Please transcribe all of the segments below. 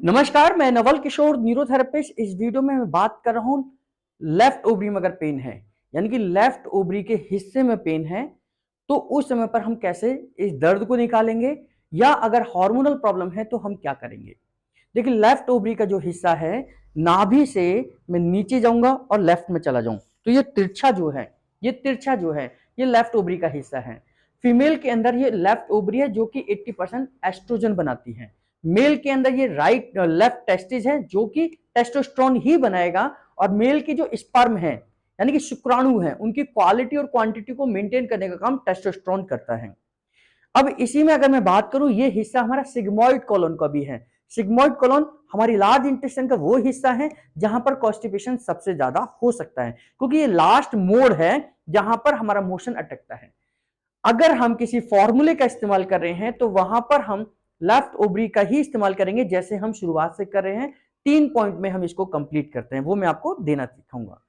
नमस्कार, मैं नवल किशोर न्यूरोथेरेपिस्ट। इस वीडियो में मैं बात कर रहा हूं लेफ्ट ओवरी में अगर पेन है, यानी कि लेफ्ट ओवरी के हिस्से में पेन है, तो उस समय पर हम कैसे इस दर्द को निकालेंगे, या अगर हार्मोनल प्रॉब्लम है तो हम क्या करेंगे। देखिए, लेफ्ट ओवरी का जो हिस्सा है, नाभि से मैं नीचे जाऊंगा और लेफ्ट में चला जाऊं तो ये तिरछा जो है, ये लेफ्ट ओवरी का हिस्सा है। फीमेल के अंदर ये लेफ्ट ओवरी है जो कि 80% एस्ट्रोजन बनाती है। मेल के अंदर ये लेफ्ट टेस्टिस है जो कि टेस्टोस्टेरोन ही बनाएगा, और मेल की जो स्पर्म है यानी कि शुक्राणु है, उनकी क्वालिटी और क्वांटिटी को मेंटेन करने का काम टेस्टोस्टेरोन करता है। अब इसी में अगर मैं बात करूं, ये हिस्सा हमारा सिग्मोइड कॉलोन का भी है। सिग्मोइड कॉलोन हमारी लार्ज इंटेस्टाइन का वो हिस्सा है जहां पर कॉन्स्टिपेशन सबसे ज्यादा हो सकता है, क्योंकि ये लास्ट मोड है जहां पर हमारा मोशन अटकता है। अगर हम किसी फॉर्मूले का इस्तेमाल कर रहे हैं तो वहां पर हम लेफ्ट ओवरी का ही इस्तेमाल करेंगे, जैसे हम शुरुआत से कर रहे हैं। 3 पॉइंट में हम इसको कंप्लीट करते हैं, वो मैं आपको देना सिखाऊंगा।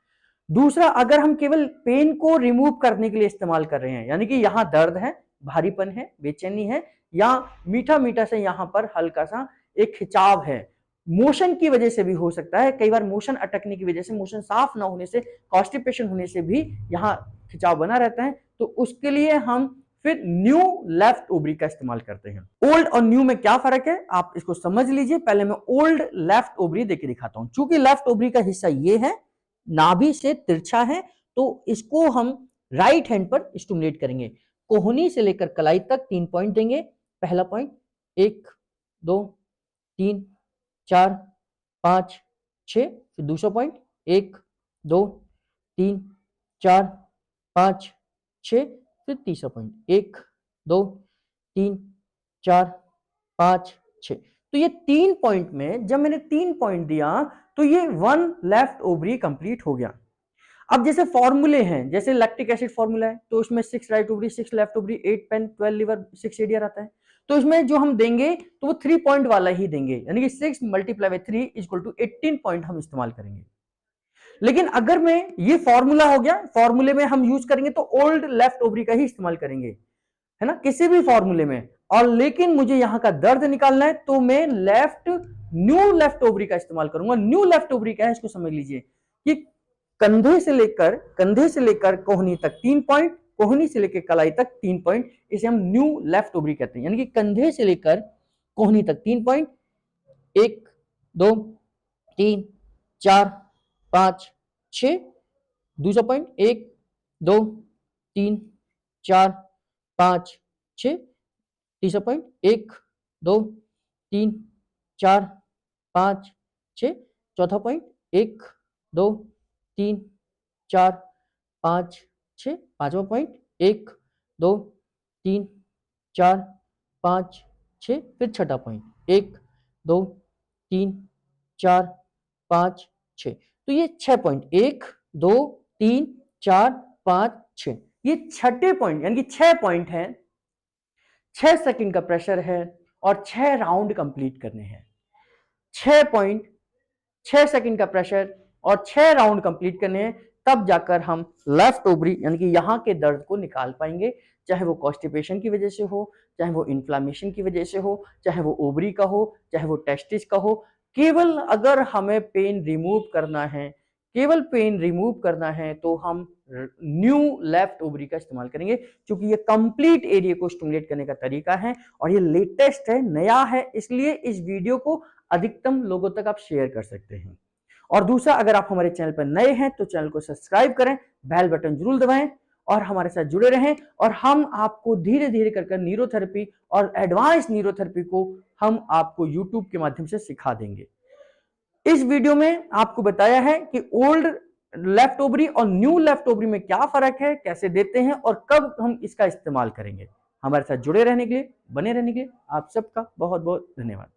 दूसरा, अगर हम केवल पेन को रिमूव करने के लिए इस्तेमाल कर रहे हैं, यानी कि यहां दर्द है, भारीपन है, बेचैनी है, या मीठा मीठा से यहां पर हल्का सा एक खिंचाव है, मोशन की वजह से भी हो सकता है। कई बार मोशन अटकने की वजह से, मोशन साफ ना होने से, कॉन्स्टिपेशन होने से भी यहां खिंचाव बना रहता है, तो उसके लिए हम फिर न्यू लेफ्ट ओवरी का इस्तेमाल करते हैं। ओल्ड और न्यू में क्या फर्क है आप इसको समझ लीजिए। पहले मैं ओल्ड लेफ्ट ओवरी देके दिखाता हूं। चूंकि लेफ्ट ओवरी का हिस्सा ये है, नाभि से तिरछा है, तो इसको हम राइट हैंड पर स्टिमुलेट करेंगे। कोहनी से लेकर कलाई तक 3 पॉइंट देंगे। पहला पॉइंट 1 2 3 4 5 6। फिर दूसरा पॉइंट 1 2 3 4 5 6। फिर तीसरा पॉइंट 1 2 3 4 5 6। तो ये 3 पॉइंट में जब मैंने 3 पॉइंट दिया तो ये 1 लेफ्ट ओवरी कंप्लीट हो गया। अब जैसे फॉर्मूले हैं, जैसे लैक्टिक एसिड फॉर्मूला है, तो उसमें 6 right ovary, 6 left ovary, 8 pain, 12 liver, 6 एडियर आता है। तो इसमें जो हम देंगे तो वो 3 पॉइंट वाला ही देंगे, यानी कि 6 multiply by 3 equal to 18 point हम इस्तेमाल करेंगे। लेकिन अगर मैं ये फॉर्मूला हो गया, फॉर्मूले में हम यूज करेंगे तो ओल्ड लेफ्ट ओवरी का ही इस्तेमाल करेंगे, है ना, किसी भी फॉर्मूले में। और लेकिन मुझे यहां का दर्द निकालना है तो मैं न्यू लेफ्ट ओवरी का इस्तेमाल करूंगा। न्यू लेफ्ट ओवरी क्या है इसको समझ लीजिए कि कंधे से लेकर कोहनी तक 3 पॉइंट, कोहनी से लेकर कलाई तक 3 पॉइंट, इसे हम न्यू लेफ्ट ओवरी कहते हैं। यानी कि कंधे से लेकर कोहनी तक 3 पॉइंट, 1 2 3 4 5 6। दूसरा पॉइंट 1 2 3 4 5 6। तीसरा पॉइंट 1 2 3 4 5 6। चौथा पॉइंट 1 2 3 4 5 6। पांचवा पॉइंट 1 2 3 4 5 6। फिर छठा पॉइंट 1 2 3 4 5 6। तो ये 6 पॉइंट 1 2 3 4 5 6, ये छठे पॉइंट यानी कि 6 पॉइंट है। 6 सेकंड का प्रेशर है और 6 राउंड कंप्लीट करने हैं। 6 पॉइंट, 6 सेकंड का प्रेशर और 6 राउंड कंप्लीट करने हैं, तब जाकर हम लेफ्ट ओवरी यानी कि यहां के दर्द को निकाल पाएंगे। चाहे वो कॉन्स्टिपेशन की वजह से हो, चाहे वो इन्फ्लामेशन की वजह से हो, चाहे वो ओवरी का हो, चाहे वो टेस्टिस का हो। केवल अगर हमें पेन रिमूव करना है, केवल पेन रिमूव करना है, तो हम न्यू लेफ्ट ओवरी का इस्तेमाल करेंगे, क्योंकि ये कंप्लीट एरिया को स्टिमुलेट करने का तरीका है और ये लेटेस्ट है, नया है, इसलिए इस वीडियो को अधिकतम लोगों तक आप शेयर कर सकते हैं। और दूसरा, अगर आप हमारे चैनल पर नए हैं तो चैनल को सब्सक्राइब करें, बेल बटन जरूर दबाएं और हमारे साथ जुड़े रहें। और हम आपको धीरे धीरे कर न्यूरोथेरेपी और एडवांस न्यूरोथेरेपी को हम आपको यूट्यूब के माध्यम से सिखा देंगे। इस वीडियो में आपको बताया है कि ओल्ड लेफ्ट ओवरी और न्यू लेफ्ट ओवरी में क्या फर्क है, कैसे देते हैं और कब हम इसका इस्तेमाल करेंगे। हमारे साथ जुड़े रहने के लिए, बने रहने के लिए आप सबका बहुत बहुत धन्यवाद।